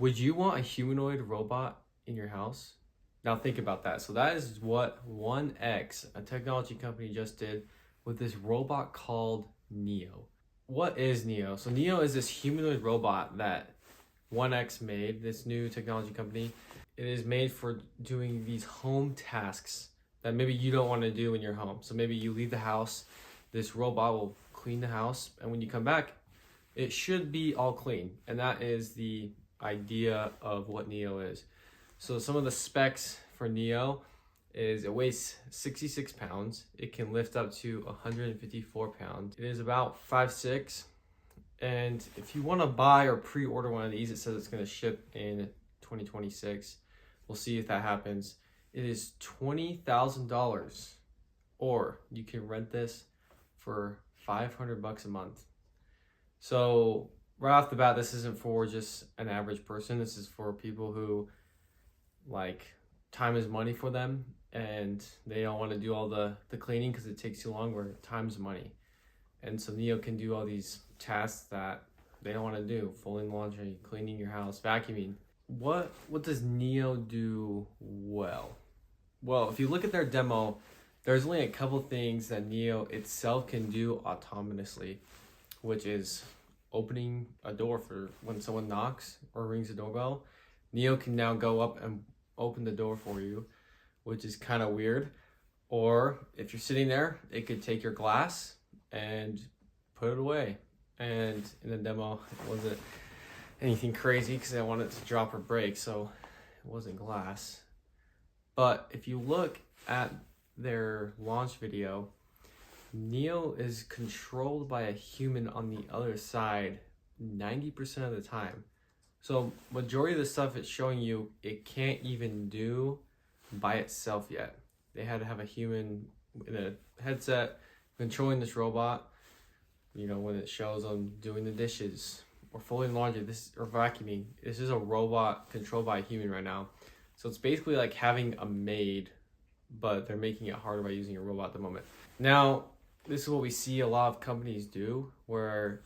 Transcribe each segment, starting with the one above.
Would you want a humanoid robot in your house? Now think about that. So that is what 1X, a technology company, just did with this robot called Neo. What is Neo? So Neo is this humanoid robot that 1X made, this new technology company. It is made for doing these home tasks that maybe you don't want to do in your home. So maybe you leave the house, this robot will clean the house, and when you come back, it should be all clean. And that is the idea of what Neo is. So some of the specs for Neo is it weighs 66 pounds. It can lift up to 154 pounds. It is about 5'6". And if you want to buy or pre-order one of these, it says it's going to ship in 2026. We'll see if that happens. It is $20,000, or you can rent this for $500 a month. So right off the bat, this isn't for just an average person. This is for people who, like, time is money for them and they don't want to do all the cleaning because it takes too long, where time's money. And so Neo can do all these tasks that they don't want to do: folding laundry, cleaning your house, vacuuming. What does Neo do well? Well, if you look at their demo, there's only a couple things that Neo itself can do autonomously, which is opening a door for when someone knocks or rings the doorbell. Neo can now go up and open the door for you, which is kind of weird. Or if you're sitting there, it could take your glass and put it away. And in the demo, it wasn't anything crazy because I wanted it to drop or break, so it wasn't glass. But if you look at their launch video, Neo is controlled by a human on the other side 90% of the time. So majority of the stuff it's showing you, it can't even do by itself yet. They had to have a human in a headset controlling this robot. You know, when it shows them doing the dishes or folding laundry, or vacuuming, this is a robot controlled by a human right now. So it's basically like having a maid, but they're making it harder by using a robot at the moment. Now, this is what we see a lot of companies do, where,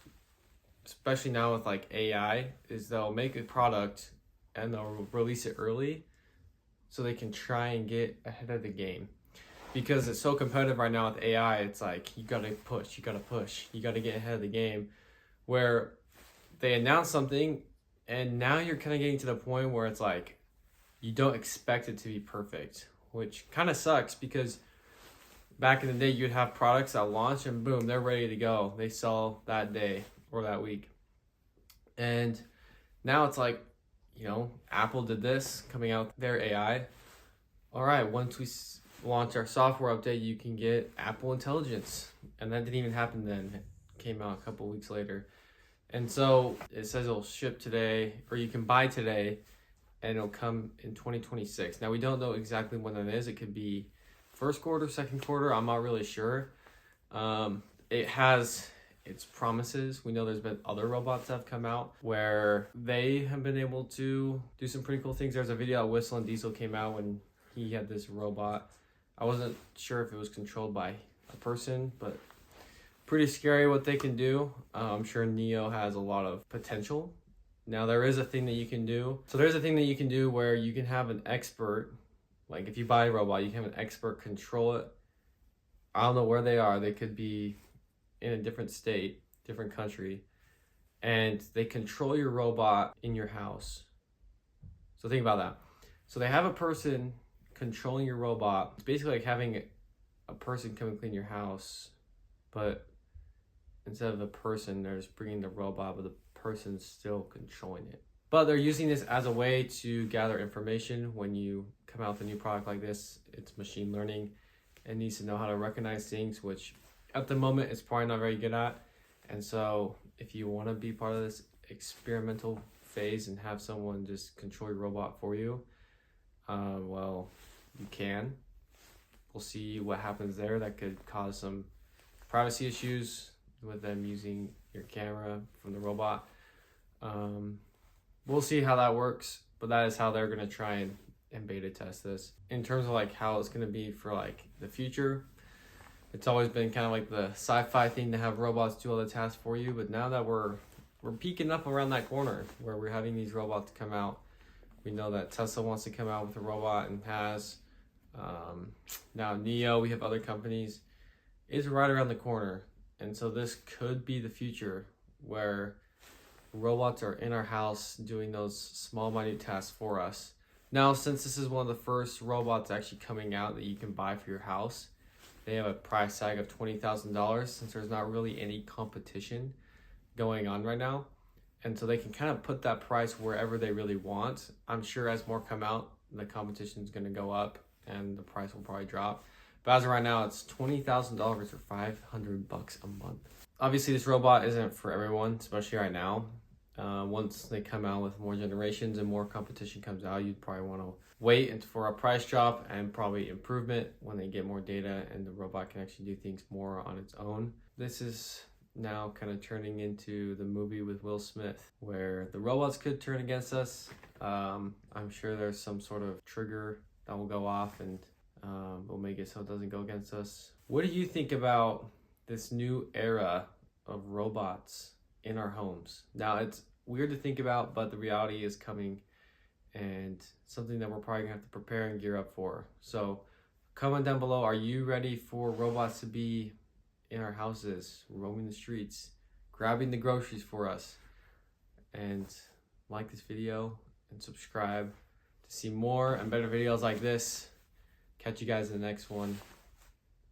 especially now with like AI, is they'll make a product and they'll release it early so they can try and get ahead of the game. Because it's so competitive right now with AI, it's like you gotta push, you gotta get ahead of the game. Where they announce something and now you're kind of getting to the point where it's like you don't expect it to be perfect, which kind of sucks, because back in the day you'd have products that launch and boom, they're ready to go. They sell that day or that week. And now it's like, you know, Apple did this, coming out with their AI. All right, once we launch our software update, you can get Apple Intelligence. And that didn't even happen then. It came out a couple weeks later. And so it says it'll ship today, or you can buy today, and it'll come in 2026. Now, we don't know exactly when that is. It could be first quarter, second quarter. I'm not really sure. It has its promises. We know there's been other robots that have come out where they have been able to do some pretty cool things. There's a video that Whistle and Diesel came out when he had this robot. I wasn't sure if it was controlled by a person, but pretty scary what they can do. I'm sure Neo has a lot of potential. Now, there is a thing that you can do. So there's a thing that you can do where you can have an expert, like if you buy a robot, you can have an expert control it. I don't know where they are. They could be in a different state, different country, and they control your robot in your house. So think about that. So they have a person controlling your robot. It's basically like having a person come and clean your house, but instead of a person, they're just bringing the robot, but the person's still controlling it. But they're using this as a way to gather information. When you come out with a new product like this, it's machine learning. It needs to know how to recognize things, which at the moment it's probably not very good at. And so if you want to be part of this experimental phase and have someone just control your robot for you, well, you can. We'll see what happens there. That could cause some privacy issues with them using your camera from the robot. We'll see how that works, but that is how they're going to try and beta test this. In terms of like how it's going to be for like the future, it's always been kind of like the sci-fi thing to have robots do all the tasks for you, but now that we're we're peeking up around that corner where we're having these robots come out. We know that Tesla wants to come out with a robot and has. Now NIO, we have other companies, is right around the corner. And so this could be the future where robots are in our house doing those small, minute tasks for us. Now, since this is one of the first robots actually coming out that you can buy for your house, they have a price tag of $20,000 since there's not really any competition going on right now. And so they can kind of put that price wherever they really want. I'm sure as more come out, the competition is going to go up and the price will probably drop. But as of right now, it's $20,000 or $500 a month. Obviously, this robot isn't for everyone, especially right now. Once they come out with more generations and more competition comes out, you'd probably want to wait for a price drop and probably improvement when they get more data and the robot can actually do things more on its own. This is now kind of turning into the movie with Will Smith where the robots could turn against us. I'm sure there's some sort of trigger that will go off and will make it so it doesn't go against us. What do you think about this new era of robots in our homes? Now, it's weird to think about, but the reality is coming and something that we're probably gonna have to prepare and gear up for. So comment down below, are you ready for robots to be in our houses, roaming the streets, grabbing the groceries for us? And like this video and subscribe to see more and better videos like this. Catch you guys in the next one.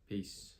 Peace.